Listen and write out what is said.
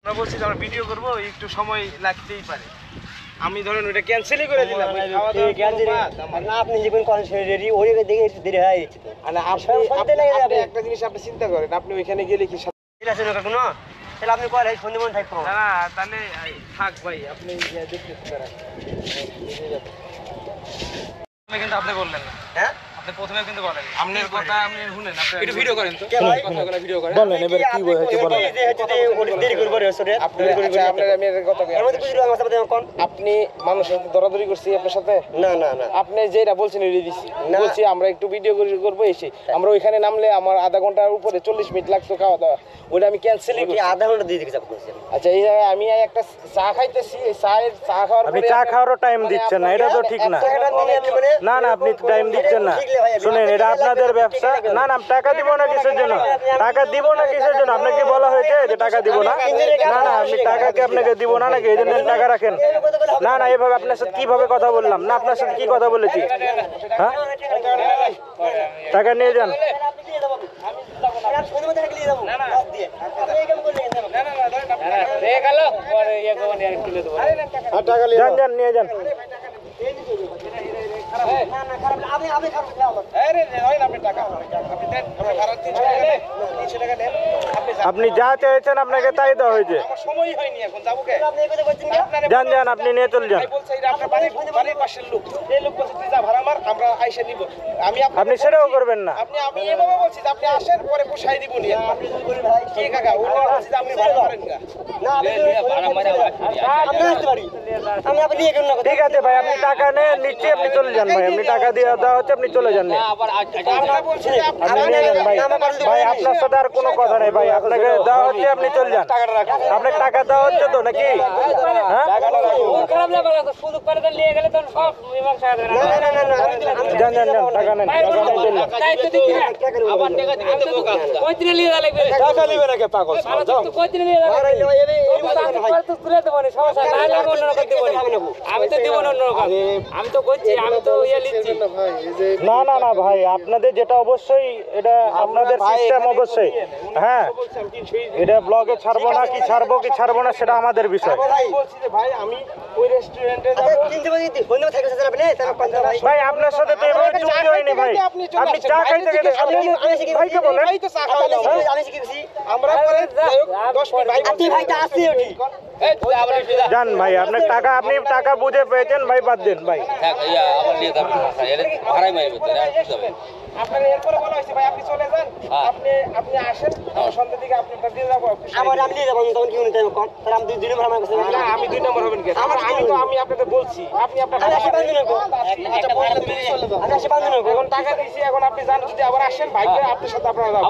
আমরা বলছি যে আমরা ভিডিও করবো, একটু সময় লাগতেই পারে। আমি ধরেন ওটা ক্যান্সেলই করে দিলাম। আপনি যে কোন কলেজ রেডি ওই দেখে দেরি হয়ে যাচ্ছে তো। আপনি একটা জিনিস আপনি চিন্তা করেন, আপনি ওইখানে গেলে কি আছে না কোনো তাহলে আপনি কলেজ সন্ধে মন থাকবো না? তাহলে থাক ভাই, আপনি দেখতে কিন্তু আপনি বললেন না। হ্যাঁ আপনি প্রথমে কিন্তু বলেন আপনার কথা, আপনি শুনেন, আপনি একটু ভিডিও করেন তো, কথাগুলো ভিডিও করেন বলেন এবার কি হয়েছে বলেন। দেরি করবো আপনি মানুষের সাথে দরাদরি করছি আপনার সাথে? না না না আপনি যেটা বলছেন ওইটা দিছি, বলছি আমরা একটু ভিডিও করবো এসে। আমরা ওইখানে নামলে আমার আধা ঘন্টার উপরে 40 মিনিট লাগতো খাওয়া দাওয়া, ওইটা আমি ক্যান্সেলই করি। আধা ঘন্টা দিয়ে দিকে যাব বলছেন। আচ্ছা এই জায়গায় আমি একটা চা খাইতেছি, এই চা খাওয়ার আপনি পরে চা খাওয়ারও টাইম দিচ্ছেন না, এটা তো ঠিক না। না না আপনি টাইম দিচ্ছেন না। শুনেন, এটা আপনাদের ব্যবসা। না না টাকা দিব না কিসের জন্য? টাকা দিব না কিসের জন্য? আপনাকে বলা হয়েছে যে টাকা দিব না? না না আমি টাকা কি আপনাকে দিব না নাকি এই জন্য টাকা রাখেন? না না এভাবে আপনার সাথে কিভাবে কথা বললাম? না আপনার সাথে কি কথা বলেছি? হ্যাঁ টাকা নিয়ে যান। যান যান নিয়ে যান। আপনি যা চেয়েছেন আপনাকে তাই দেওয়া হয়েছে। যান যান আপনি নিয়ে চলে যান। আপনি সেটাও করবেন না। আমি এভাবে বলছি যে আপনি আসেন পরে পোষাই দিব নিয়ে কি কাকা ওটা বলছি যে আপনি ভাড়া করেন না। ঠিক আছে ভাই, আপনি টাকা নিচ্ছি, আপনি চলে যান ভাই। আপনি টাকা দিয়ে দেওয়া হচ্ছে, আপনি চলে যান। আপনি নিয়ে যান ভাই। ভাই আপনার সাথে আর কোনো কথা নেই ভাই, আপনাকে দেওয়া হচ্ছে, আপনি চলে যান। আপনাকে টাকা দেওয়া হচ্ছে তো নাকি? হ্যাঁ যান যান যান, টাকা নেন, না না না ভাই, আপনাদের যেটা অবশ্যই এটা আপনাদের সিস্টেম অবশ্যই। হ্যাঁ এটা ব্লগে ছাড়বো না কি ছাড়বো না সেটা আমাদের বিষয়। ভাই আমি ওই রেস্টুরেন্টে ভাই আপনার সাথে তো এভাবে চুক্তি হয়নি ভাই। আপনি চা খাইতে গেলে ভাইকে বলেন। আমরা পরে 10 মিনিট ভাই যান ভাই, আপনার টাকা আপনি টাকা বুঝে পেয়েছেন ভাই, বাদ দেন ভাই। আপনার এরপরে বলা হয়েছে ভাই আপনি চলে যান, আপনি আসেন, সন্ধ্যা দিকে আপনারটা দিয়ে যাবো। আমি নিয়ে যাবো তখন কি হতে হবে? তাহলে আমি 2 নম্বর আমার কাছে না আমি 2 নম্বর হবেন কেন? আমি আপনাদের বলছি, আপনি আপনার এখন টাকা দিয়েছি, এখন আপনি যান, যদি আবার আসেন ভাইকে আপনার সাথে আপনারা যান।